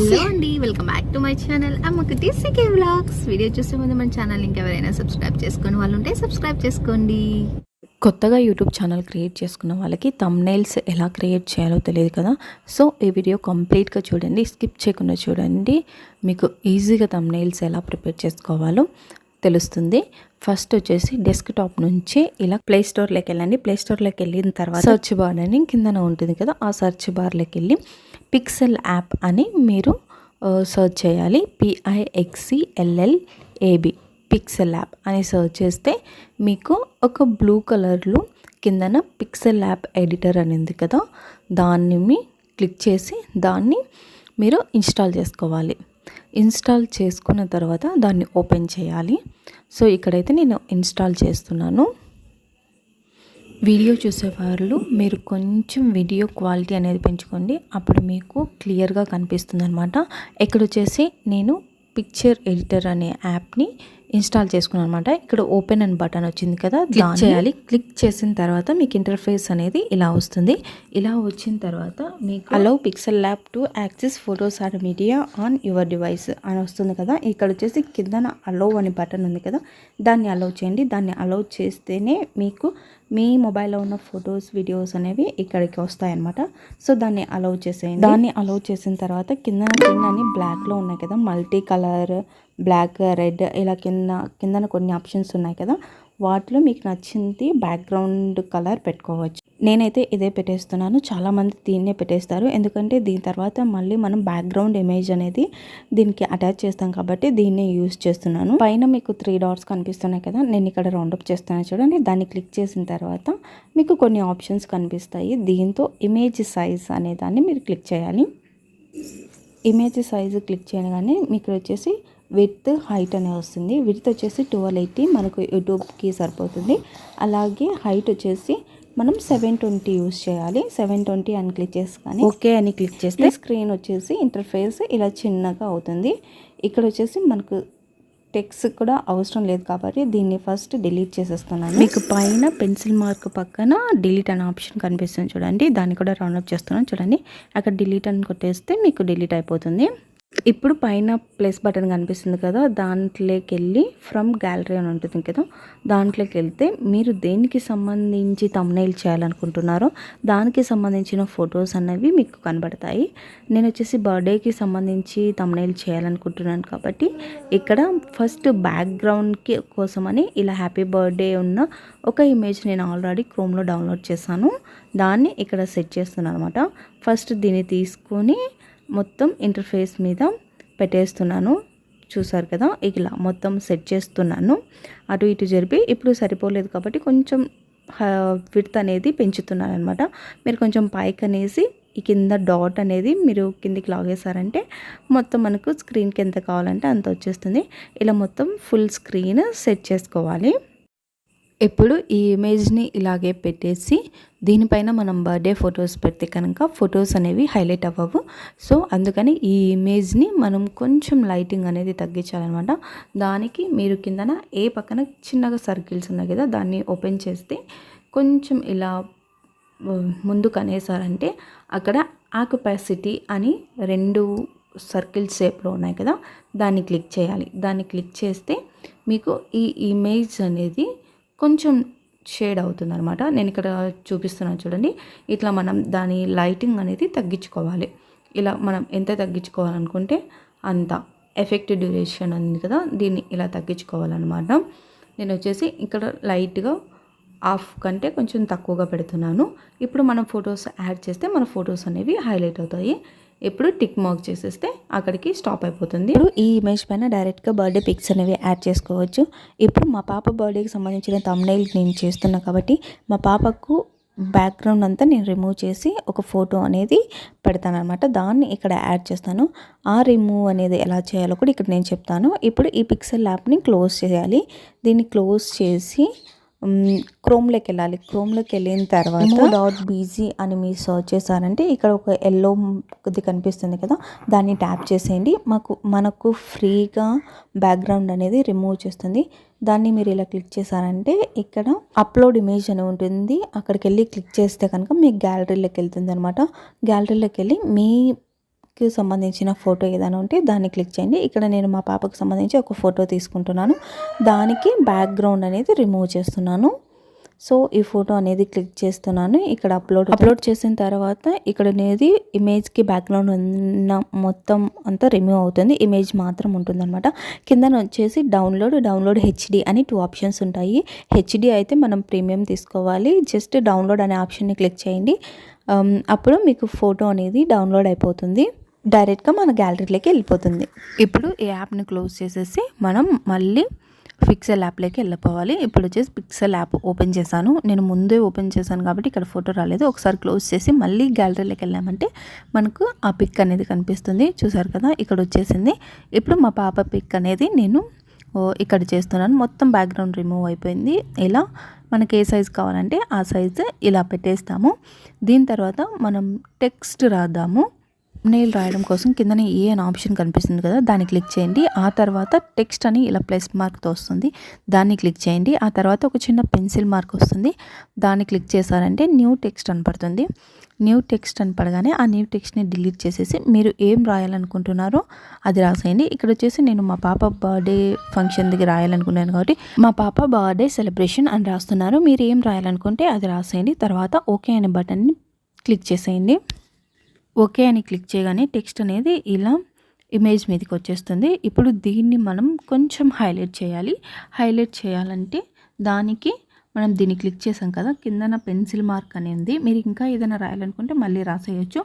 Hello అండి, welcome back to my channel అమ్మకు టీసీకే vlogs. Video చూసే ముందు మన ఛానల్ ఇంకెవరైనా సబ్స్క్రైబ్ చేసుకుని వాళ్ళు ఉంటే సబ్స్క్రైబ్ చేసుకోండి. కొత్తగా యూట్యూబ్ ఛానల్ క్రియేట్ చేసుకున్న వాళ్ళకి థంబ్నెయిల్స్ ఎలా క్రియేట్ చేయాలో తెలియదు కదా. సో ఈ వీడియో కంప్లీట్గా చూడండి, స్కిప్ చేయకుండా చూడండి. మీకు ఈజీగా థంబ్నెయిల్స్ ఎలా ప్రిపేర్ చేసుకోవాలో తెలుస్తుంది. ఫస్ట్ వచ్చేసి డెస్క్టాప్ నుంచి ఇలా ప్లే స్టోర్లోకి వెళ్ళండి. ప్లే స్టోర్లోకి వెళ్ళిన తర్వాత సర్చ్ బార్ అని కిందన ఉంటుంది కదా, ఆ సర్చ్ బార్లోకి వెళ్ళి పిక్సెల్ యాప్ అని మీరు సర్చ్ చేయాలి. PIXELLAB పిక్సెల్ యాప్ అని సర్చ్ చేస్తే మీకు ఒక బ్లూ కలర్లో కిందన పిక్సెల్ యాప్ ఎడిటర్ అని ఉంది కదా, దాన్ని క్లిక్ చేసి దాన్ని మీరు ఇన్స్టాల్ చేసుకోవాలి. ఇన్స్టాల్ చేసుకున్న తర్వాత దాన్ని ఓపెన్ చేయాలి. సో ఇక్కడైతే నేను ఇన్స్టాల్ చేస్తున్నాను. వీడియో చూసేవాళ్ళు మీరు కొంచెం వీడియో క్వాలిటీ అనేది పెంచుకోండి, అప్పుడు మీకు క్లియర్గా కనిపిస్తుంది అనమాట. ఇక్కడ వచ్చేసి నేను పిక్చర్ ఎడిటర్ అనే యాప్ని ఇన్స్టాల్ చేసుకున్నాను అనమాట. ఇక్కడ ఓపెన్ అని బటన్ వచ్చింది కదా, క్లిక్ చేయాలి. క్లిక్ చేసిన తర్వాత మీకు ఇంటర్ఫేస్ అనేది ఇలా వస్తుంది. ఇలా వచ్చిన తర్వాత మీకు allow pixel lab to access photos or media on your device అని వస్తుంది కదా. ఇక్కడ వచ్చేసి కిందన అలౌ అని బటన్ ఉంది కదా, దాన్ని అలౌ చేయండి. దాన్ని అలౌ చేస్తేనే మీకు మీ మొబైల్లో ఉన్న ఫొటోస్ వీడియోస్ అనేవి ఇక్కడికి వస్తాయన్నమాట. సో దాన్ని అలౌ చేసేయండి. దాన్ని అలౌ చేసిన తర్వాత కిందని బ్లాక్లో ఉన్నాయి కదా, మల్టీ కలర్ బ్లాక్ రెడ్ ఇలా కిందన కొన్ని ఆప్షన్స్ ఉన్నాయి కదా, వాటిలో మీకు నచ్చింది బ్యాక్గ్రౌండ్ కలర్ పెట్టుకోవచ్చు. నేనైతే ఇదే పెట్టేస్తున్నాను. చాలామంది దీన్నే పెట్టేస్తారు, ఎందుకంటే దీని తర్వాత మళ్ళీ మనం బ్యాక్గ్రౌండ్ ఇమేజ్ అనేది దీనికి అటాచ్ చేస్తాం కాబట్టి దీన్నే యూజ్ చేస్తున్నాను. పైన మీకు 3 డాట్స్ కనిపిస్తున్నాయి కదా, నేను ఇక్కడ రౌండప్ చేస్తున్నాను చూడండి. దాన్ని క్లిక్ చేసిన తర్వాత మీకు కొన్ని ఆప్షన్స్ కనిపిస్తాయి. దీంతో ఇమేజ్ సైజ్ అనే దాన్ని మీరు క్లిక్ చేయాలి. ఇమేజ్ సైజు క్లిక్ చేయగానే మీకు వచ్చేసి విడ్త్ హైట్ అనే వస్తుంది. విడ్త్ వచ్చేసి 1280 మనకు యూట్యూబ్కి సరిపోతుంది. అలాగే హైట్ వచ్చేసి మనం 720 యూజ్ చేయాలి. 720 అని క్లిక్ చేసుకొని ఓకే అని క్లిక్ చేస్తే స్క్రీన్ వచ్చేసి ఇంటర్ఫేస్ ఇలా చిన్నగా అవుతుంది. ఇక్కడ వచ్చేసి మనకు టెక్స్ట్ కూడా అవసరం లేదు కాబట్టి దీన్ని ఫస్ట్ డిలీట్ చేసేస్తున్నాను. మీకు పైన పెన్సిల్ మార్క్ పక్కన డిలీట్ అనే ఆప్షన్ కనిపిస్తుంది చూడండి, దాన్ని కూడా రౌండప్ చేస్తున్నాను చూడండి. అక్కడ డిలీట్ అని కొట్టేస్తే మీకు డిలీట్ అయిపోతుంది. ఇప్పుడు పైన ప్లస్ బటన్ కనిపిస్తుంది కదా, దాంట్లోకి వెళ్ళి ఫ్రమ్ గ్యాలరీ అని ఉంటుంది కదా, దాంట్లోకి వెళ్తే మీరు దేనికి సంబంధించి థంబ్నెయిల్ చేయాలనుకుంటున్నారో దానికి సంబంధించిన ఫొటోస్ అనేవి మీకు కనబడతాయి. నేను వచ్చేసి బర్త్డేకి సంబంధించి థంబ్నెయిల్ చేయాలనుకుంటున్నాను కాబట్టి ఇక్కడ ఫస్ట్ బ్యాక్గ్రౌండ్కి కోసమని ఇలా హ్యాపీ బర్త్డే ఉన్న ఒక ఇమేజ్ నేను ఆల్రెడీ క్రోమ్లో డౌన్లోడ్ చేశాను. దాన్ని ఇక్కడ సెట్ చేస్తున్నాను అనమాట. ఫస్ట్ దీన్ని తీసుకొని మొత్తం ఇంటర్ఫేస్ మీద పెట్టేస్తున్నాను. చూసారు కదా, ఇలా మొత్తం సెట్ చేస్తున్నాను. అటు ఇటు జరిపి ఇప్పుడు సరిపోలేదు కాబట్టి కొంచెం విడ్త్ అనేది పెంచుతున్నాను అనమాట. మీరు కొంచెం పైకి అనేసి ఈ కింద డాట్ అనేది మీరు కిందికి లాగేశారంటే మొత్తం మనకు స్క్రీన్కి ఎంత కావాలంటే అంత వచ్చేస్తుంది. ఇలా మొత్తం ఫుల్ స్క్రీన్ సెట్ చేసుకోవాలి. ఇప్పుడు ఈ ఇమేజ్ని ఇలాగే పెట్టేసి దీనిపైన మనం బర్త్డే ఫొటోస్ పెడితే కనుక ఫొటోస్ అనేవి హైలైట్ అవ్వవు. సో అందుకని ఈ ఇమేజ్ని మనం కొంచెం లైటింగ్ అనేది తగ్గించాలన్నమాట. దానికి మీరు కిందన ఏ పక్కన చిన్నగా సర్కిల్స్ ఉన్నాయి కదా, దాన్ని ఓపెన్ చేస్తే కొంచెం ఇలా ముందుకు అనేసారంటే అక్కడ ఆక్యుపాసిటీ అని 2 సర్కిల్ షేప్లో ఉన్నాయి కదా, దాన్ని క్లిక్ చేయాలి. దాన్ని క్లిక్ చేస్తే మీకు ఈ ఇమేజ్ అనేది కొంచెం షేడ్ అవుతుంది అనమాట. నేను ఇక్కడ చూపిస్తున్నాను చూడండి. ఇట్లా మనం దాని లైటింగ్ అనేది తగ్గించుకోవాలి. ఇలా మనం ఎంత తగ్గించుకోవాలనుకుంటే అంత ఎఫెక్ట్ డ్యూరేషన్ ఉంది కదా, దీన్ని ఇలా తగ్గించుకోవాలన్నమాట. నేను వచ్చేసి ఇక్కడ లైట్గా ఆఫ్ కంటే కొంచెం తక్కువగా పెడుతున్నాను. ఇప్పుడు మనం ఫొటోస్ యాడ్ చేస్తే మన ఫొటోస్ అనేవి హైలైట్ అవుతాయి. ఇప్పుడు టిక్ మార్క్ చేసేస్తే అక్కడికి స్టాప్ అయిపోతుంది. ఇప్పుడు ఈ ఇమేజ్ పైన డైరెక్ట్గా బర్త్డే పిక్స్ అనేవి యాడ్ చేసుకోవచ్చు. ఇప్పుడు మా పాప బర్త్డేకి సంబంధించిన థంబ్నెయిల్ నేను చేస్తున్నా కాబట్టి మా పాపకు బ్యాక్గ్రౌండ్ అంతా నేను రిమూవ్ చేసి ఒక ఫోటో అనేది పెడతాను అనమాట. దాన్ని ఇక్కడ యాడ్ చేస్తాను. ఆ రిమూవ్ అనేది ఎలా చేయాలో కూడా ఇక్కడ నేను చెప్తాను. ఇప్పుడు ఈ పిక్సెల్ యాప్ని క్లోజ్ చేయాలి. దీన్ని క్లోజ్ చేసి క్రోమ్లోకి వెళ్ళాలి. క్రోమ్లోకి వెళ్ళిన తర్వాత .bg అని మీరు సర్చ్ చేశారంటే ఇక్కడ ఒక ఎల్లోది కనిపిస్తుంది కదా, దాన్ని ట్యాప్ చేసేయండి. మనకు ఫ్రీగా బ్యాక్గ్రౌండ్ అనేది రిమూవ్ చేస్తుంది. దాన్ని మీరు ఇలా క్లిక్ చేశారంటే ఇక్కడ అప్లోడ్ ఇమేజ్ అని ఉంటుంది. అక్కడికి వెళ్ళి క్లిక్ చేస్తే కనుక మీ గ్యాలరీలోకి వెళ్తుంది అనమాట. గ్యాలరీలోకి వెళ్ళి మీ పాపకి సంబంధించిన ఫోటో ఏదైనా ఉంటే దాన్ని క్లిక్ చేయండి. ఇక్కడ నేను మా పాపకు సంబంధించి ఒక ఫోటో తీసుకుంటున్నాను. దానికి బ్యాక్గ్రౌండ్ అనేది రిమూవ్ చేస్తున్నాను. సో ఈ ఫోటో అనేది క్లిక్ చేస్తున్నాను. ఇక్కడ అప్లోడ్ చేసిన తర్వాత ఇక్కడ అనేది ఇమేజ్కి బ్యాక్గ్రౌండ్ ఉన్న మొత్తం అంతా రిమూవ్ అవుతుంది. ఇమేజ్ మాత్రం ఉంటుందన్నమాట. కింద వచ్చేసి డౌన్లోడ్ హెచ్డి అని 2 ఆప్షన్స్ ఉంటాయి. హెచ్డి అయితే మనం ప్రీమియం తీసుకోవాలి. జస్ట్ డౌన్లోడ్ అనే ఆప్షన్ని క్లిక్ చేయండి. అప్పుడు మీకు ఫోటో అనేది డౌన్లోడ్ అయిపోతుంది. డైరెక్ట్గా మన గ్యాలరీలోకి వెళ్ళిపోతుంది. ఇప్పుడు ఈ యాప్ని క్లోజ్ చేసేసి మనం మళ్ళీ పిక్సెల్ యాప్లోకి వెళ్ళిపోవాలి. ఇప్పుడు వచ్చేసి పిక్సెల్ యాప్ ఓపెన్ చేశాను. నేను ముందే ఓపెన్ చేశాను కాబట్టి ఇక్కడ ఫోటో రాలేదు. ఒకసారి క్లోజ్ చేసి మళ్ళీ గ్యాలరీలోకి వెళ్ళామంటే మనకు ఆ పిక్ అనేది కనిపిస్తుంది. చూసారు కదా, ఇక్కడ వచ్చేసింది. ఇప్పుడు మా పాప పిక్ అనేది నేను ఇక్కడ చేస్తున్నాను. మొత్తం బ్యాక్గ్రౌండ్ రిమూవ్ అయిపోయింది. ఇలా మనకి ఏ సైజు కావాలంటే ఆ సైజు ఇలా పెట్టేస్తాము. దీని తర్వాత మనం టెక్స్ట్ రాద్దాము. నెయిల్ రాయడం కోసం కిందనే ఏ అని ఆప్షన్ కనిపిస్తుంది కదా, దాన్ని క్లిక్ చేయండి. ఆ తర్వాత టెక్స్ట్ అని ఇలా ప్లస్ మార్క్తో వస్తుంది, దాన్ని క్లిక్ చేయండి. ఆ తర్వాత ఒక చిన్న పెన్సిల్ మార్క్ వస్తుంది, దాన్ని క్లిక్ చేశారంటే న్యూ టెక్స్ట్ అని పడుతుంది. న్యూ టెక్స్ట్ అని పడగానే ఆ న్యూ టెక్స్ట్ని డిలీట్ చేసేసి మీరు ఏం రాయాలనుకుంటున్నారో అది రాసేయండి. ఇక్కడ వచ్చేసి నేను మా పాప బర్త్డే ఫంక్షన్ దగ్గర రాయాలనుకున్నాను కాబట్టి మా పాప బర్త్డే సెలబ్రేషన్ అని రాస్తున్నాను. మీరు ఏం రాయాలనుకుంటే అది రాసేయండి. తర్వాత ఓకే అనే బటన్ని క్లిక్ చేసేయండి. ఓకే అని క్లిక్ చేయగానే టెక్స్ట్ అనేది ఇలా ఇమేజ్ మీదకి వచ్చేస్తుంది. ఇప్పుడు దీన్ని మనం కొంచెం హైలైట్ చేయాలి. హైలైట్ చేయాలంటే దానికి మనం దీన్ని క్లిక్ చేసాం కదా, కిందన పెన్సిల్ మార్క్ అనేది మీరు ఇంకా ఏదైనా రాయాలనుకుంటే మళ్ళీ రాసేయచ్చు.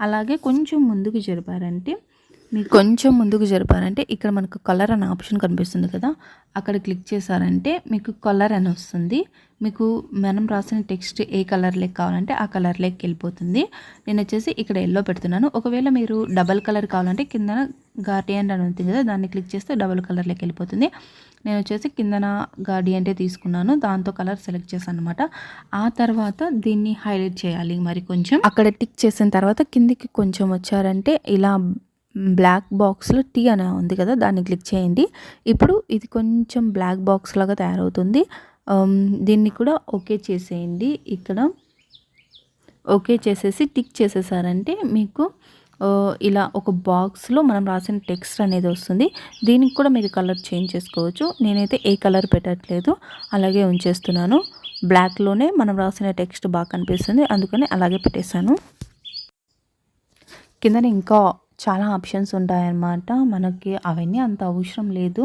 అలాగే కొంచెం ముందుకు జరిపారంటే ఇక్కడ మనకు కలర్ అనే ఆప్షన్ కనిపిస్తుంది కదా, అక్కడ క్లిక్ చేశారంటే మీకు కలర్ అని వస్తుంది. మీకు మనం రాసిన టెక్స్ట్ ఏ కలర్లోకి కావాలంటే ఆ కలర్లోకి వెళ్ళిపోతుంది. నేను వచ్చేసి ఇక్కడ ఎల్లో పెడుతున్నాను. ఒకవేళ మీరు డబల్ కలర్ కావాలంటే కిందన గార్డియన్ అని ఉంటుంది కదా, దాన్ని క్లిక్ చేస్తే డబల్ కలర్లోకి వెళ్ళిపోతుంది. నేను వచ్చేసి కిందన గార్డియంటే తీసుకున్నాను, దాంతో కలర్ సెలెక్ట్ చేశాను అనమాట. ఆ తర్వాత దీన్ని హైలైట్ చేయాలి మరి కొంచెం. అక్కడ టిక్ చేసిన తర్వాత కిందికి కొంచెం వచ్చారంటే ఇలా బ్లాక్ బాక్స్లో టీ అని ఉంది కదా, దాన్ని క్లిక్ చేయండి. ఇప్పుడు ఇది కొంచెం బ్లాక్ బాక్స్ లాగా తయారవుతుంది. దీన్ని కూడా ఓకే చేసేయండి. ఇక్కడ ఓకే చేసేసి టిక్ చేసేసారంటే మీకు ఇలా ఒక బాక్స్లో మనం రాసిన టెక్స్ట్ అనేది వస్తుంది. దీనికి కూడా మీరు కలర్ చేంజ్ చేసుకోవచ్చు. నేనైతే ఏ కలర్ పెట్టట్లేదు, అలాగే ఉంచేస్తున్నాను. బ్లాక్లోనే మనం రాసిన టెక్స్ట్ బాగా కనిపిస్తుంది, అందుకని అలాగే పెట్టేశాను. కింద ఇంకా చాలా ఆప్షన్స్ ఉంటాయన్నమాట. మనకి అవన్నీ అంత అవసరం లేదు.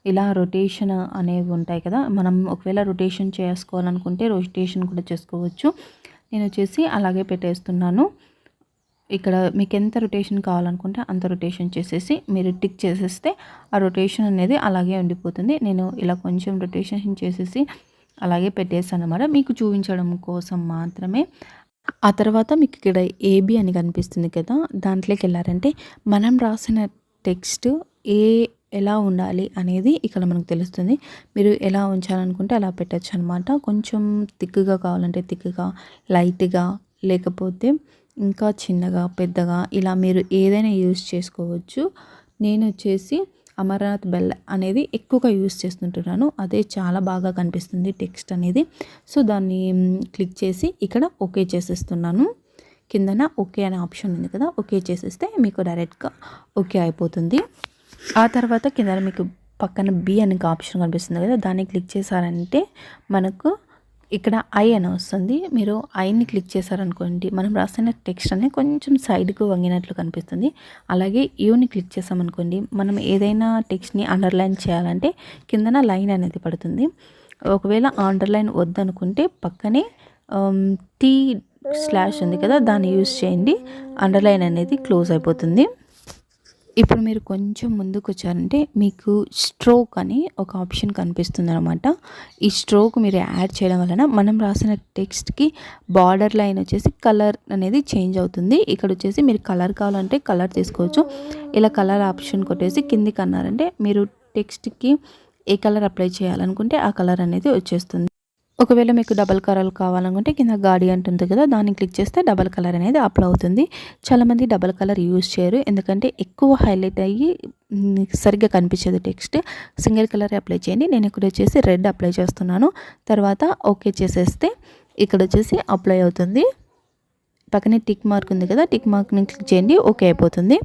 ఇలా రొటేషన్ అనేవి ఉంటాయి కదా, మనం ఒకవేళ రొటేషన్ చేసుకోవాలనుకుంటే రొటేషన్ కూడా చేసుకోవచ్చు. నేను వచ్చేసి అలాగే పెట్టేస్తున్నాను. ఇక్కడ మీకు ఎంత రొటేషన్ కావాలనుకుంటే అంత రొటేషన్ చేసేసి మీరు టిక్ చేసేస్తే ఆ రొటేషన్ అనేది అలాగే ఉండిపోతుంది. నేను ఇలా కొంచెం రొటేషన్ చేసేసి అలాగే పెట్టేస్తాను అన్నమాట, మీకు చూపించడం కోసం మాత్రమే. ఆ తర్వాత మీకు ఇక్కడ ఏబి అని కనిపిస్తుంది కదా, దాంట్లోకి వెళ్ళారంటే మనం రాసిన టెక్స్ట్ ఎలా ఉండాలి అనేది ఇక్కడ మనకు తెలుస్తుంది. మీరు ఎలా ఉంచాలనుకుంటే అలా పెట్టచ్చు అనమాట. కొంచెం థిక్గా కావాలంటే థిక్గా, లైట్గా, లేకపోతే ఇంకా చిన్నగా, పెద్దగా, ఇలా మీరు ఏదైనా యూజ్ చేసుకోవచ్చు. నేను వచ్చేసి అమర్నాథ్ బెల్ అనేది ఎక్కువగా యూజ్ చేస్తుంటున్నాను, అదే చాలా బాగా కనిపిస్తుంది టెక్స్ట్ అనేది. సో దాన్ని క్లిక్ చేసి ఇక్కడ ఓకే చేసేస్తున్నాను. కిందన ఓకే అనే ఆప్షన్ ఉంది కదా, ఓకే చేసేస్తే మీకు డైరెక్ట్గా ఓకే అయిపోతుంది. ఆ తర్వాత కింద మీకు పక్కన బి అనే ఆప్షన్ కనిపిస్తుంది కదా, దాన్ని క్లిక్ చేశారంటే మనకు ఇక్కడ ఐ అని వస్తుంది. మీరు ఐని క్లిక్ చేశారనుకోండి మనం రాసిన టెక్స్ట్ అనేది కొంచెం సైడ్కు వంగినట్లు కనిపిస్తుంది. అలాగే యూని క్లిక్ చేసామనుకోండి మనం ఏదైనా టెక్స్ట్ని అండర్లైన్ చేయాలంటే కిందన లైన్ అనేది పడుతుంది. ఒకవేళ అండర్లైన్ వద్దనుకుంటే పక్కనే // ఉంది కదా, దాన్ని యూజ్ చేయండి. అండర్లైన్ అనేది క్లోజ్ అయిపోతుంది. ఇప్పుడు మీరు కొంచెం ముందుకు వచ్చారంటే మీకు స్ట్రోక్ అని ఒక ఆప్షన్ కనిపిస్తుంది అనమాట. ఈ స్ట్రోక్ మీరు యాడ్ చేయడం వలన మనం రాసిన టెక్స్ట్కి బార్డర్ లైన్ వచ్చేసి కలర్ అనేది చేంజ్ అవుతుంది. ఇక్కడ వచ్చేసి మీరు కలర్ కావాలంటే కలర్ తీసుకోవచ్చు. ఇలా కలర్ ఆప్షన్ కొట్టేసి కిందికి అన్నారంటే మీరు టెక్స్ట్కి ఏ కలర్ అప్లై చేయాలనుకుంటే ఆ కలర్ అనేది వచ్చేస్తుంది. ఒకవేళ మీకు డబల్ కలర్ కావాలనుకుంటే కింద గార్డియన్ ఉంటుంది కదా, దాన్ని క్లిక్ చేస్తే డబల్ కలర్ అనేది అప్లై అవుతుంది. చాలామంది డబల్ కలర్ యూజ్ చేయరు, ఎందుకంటే ఎక్కువ హైలైట్ అయ్యి సరిగ్గా కనిపించదు టెక్స్ట్. సింగిల్ కలర్ అప్లై చేయండి. నేను ఇక్కడ వచ్చేసి రెడ్ అప్లై చేస్తున్నాను. తర్వాత ఓకే చేసేస్తే ఇక్కడ వచ్చేసి అప్లై అవుతుంది. పక్కనే టిక్ మార్క్ ఉంది కదా, టిక్ మార్క్ని క్లిక్ చేయండి, ఓకే అయిపోతుంది.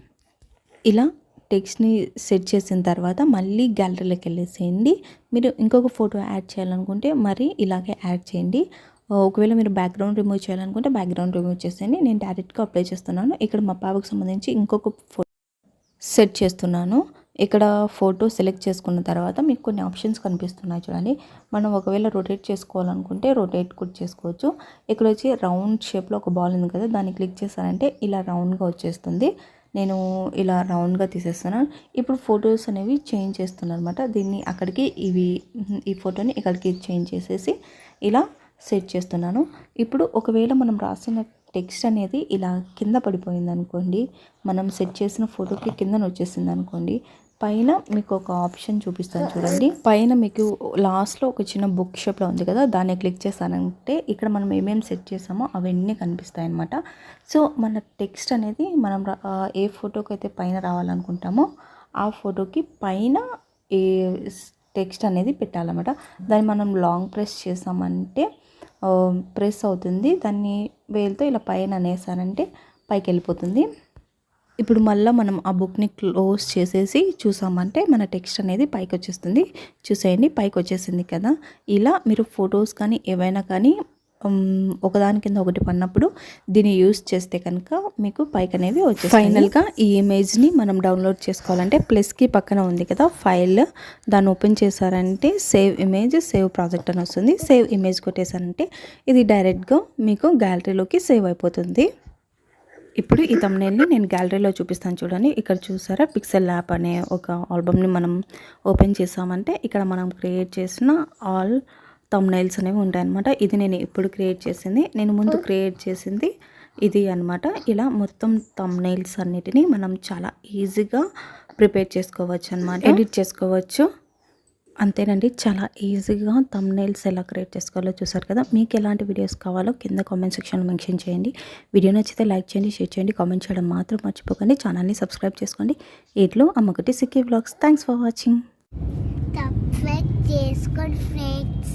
ఇలా టెక్స్ట్ని సెట్ చేసిన తర్వాత మళ్ళీ గ్యాలరీలోకి వెళ్ళేసేయండి. మీరు ఇంకొక ఫోటో యాడ్ చేయాలనుకుంటే మరి ఇలాగే యాడ్ చేయండి. ఒకవేళ మీరు బ్యాక్గ్రౌండ్ రిమూవ్ చేయాలనుకుంటే బ్యాక్గ్రౌండ్ రిమూవ్ చేసేయండి. నేను డైరెక్ట్గా అప్లై చేస్తున్నాను. ఇక్కడ మా పాపకు సంబంధించి ఇంకొక ఫోటో సెట్ చేస్తున్నాను. ఇక్కడ ఫోటో సెలెక్ట్ చేసుకున్న తర్వాత మీకు కొన్ని ఆప్షన్స్ కనిపిస్తున్నాయి చూడండి. మనం ఒకవేళ రొటేట్ చేసుకోవాలనుకుంటే రొటేట్ కూడా చేసుకోవచ్చు. ఇక్కడ వచ్చి రౌండ్ షేప్లో ఒక బాల్ ఉంది కదా, దాన్ని క్లిక్ చేశారంటే ఇలా రౌండ్గా వచ్చేస్తుంది. నేను ఇలా రౌండ్గా తీసేస్తున్నాను. ఇప్పుడు ఫొటోస్ అనేవి చేంజ్ చేస్తున్నాను అనమాట. దీన్ని అక్కడికి ఈ ఫోటోని ఇక్కడికి చేంజ్ చేసేసి ఇలా సెట్ చేస్తున్నాను. ఇప్పుడు ఒకవేళ మనం రాసిన టెక్స్ట్ అనేది ఇలా కింద పడిపోయింది అనుకోండి, మనం సెట్ చేసిన ఫోటోకి కిందన వచ్చేసింది అనుకోండి, పైన మీకు ఒక ఆప్షన్ చూపిస్తాను చూడండి. పైన మీకు లాస్ట్లో ఒక చిన్న బుక్ షేప్లో ఉంది కదా, దాన్ని క్లిక్ చేస్తానంటే ఇక్కడ మనం ఏమేమి సెట్ చేసామో అవన్నీ కనిపిస్తాయి అన్నమాట. సో మన టెక్స్ట్ అనేది మనం ఏ ఫోటోకి అయితే పైన రావాలనుకుంటామో ఆ ఫోటోకి పైన ఏ టెక్స్ట్ అనేది పెట్టాలన్నమాట. దాన్ని మనం లాంగ్ ప్రెస్ చేసామంటే ప్రెస్ అవుతుంది. దాన్ని వేలుతో ఇలా పైన అనేసానంటే పైకి వెళ్ళిపోతుంది. ఇప్పుడు మళ్ళీ మనం ఆ బుక్ని క్లోజ్ చేసేసి చూసామంటే మన టెక్స్ట్ అనేది పైకి వచ్చేస్తుంది. చూసేయండి, పైకి వచ్చేసింది కదా. ఇలా మీరు ఫొటోస్ కానీ ఏవైనా కానీ ఒకదాని కింద ఒకటి పడినప్పుడు దీన్ని యూస్ చేస్తే కనుక మీకు పైకి అనేవి వచ్చేస్తాయి. ఫైనల్గా ఈ ఇమేజ్ని మనం డౌన్లోడ్ చేసుకోవాలంటే ప్లస్కి పక్కన ఉంది కదా ఫైల్, దాన్ని ఓపెన్ చేశారంటే సేవ్ ఇమేజ్, సేవ్ ప్రాజెక్ట్ అని వస్తుంది. సేవ్ ఇమేజ్ కొట్టేశారంటే ఇది డైరెక్ట్గా మీకు గ్యాలరీలోకి సేవ్ అయిపోతుంది. ఇప్పుడు ఈ థంబ్నెయిల్ని నేను గ్యాలరీలో చూపిస్తాను చూడండి. ఇక్కడ చూసారా, పిక్సెల్ ల్యాబ్ అనే ఒక ఆల్బమ్ని మనం ఓపెన్ చేసామంటే ఇక్కడ మనం క్రియేట్ చేసిన ఆల్ థంబ్నెయిల్స్ అనేవి ఉంటాయన్నమాట. ఇది నేను ఇప్పుడు క్రియేట్ చేసింది, నేను ముందు క్రియేట్ చేసింది ఇది అన్నమాట. ఇలా మొత్తం థంబ్నెయిల్స్ అన్నిటినీ మనం చాలా ఈజీగా ప్రిపేర్ చేసుకోవచ్చు అన్నమాట, ఎడిట్ చేసుకోవచ్చు. అంతేనండి, చాలా ఈజీగా థంబ్నెయిల్స్ ఎలా క్రియేట్ చేసుకోవాలో చూసారు కదా. మీకు ఎలాంటి వీడియోస్ కావాలో కింద కామెంట్ సెక్షన్లో మెన్షన్ చేయండి. వీడియో నచ్చితే లైక్ చేయండి, షేర్ చేయండి, కామెంట్ చేయడం మాత్రం మర్చిపోకండి. ఛానల్ని సబ్స్క్రైబ్ చేసుకోండి. ఇట్లో అమ్మకుటి సిక్కి vlogs. Thanks for watching. Subscribe చేసుకోండి ఫ్రెండ్స్.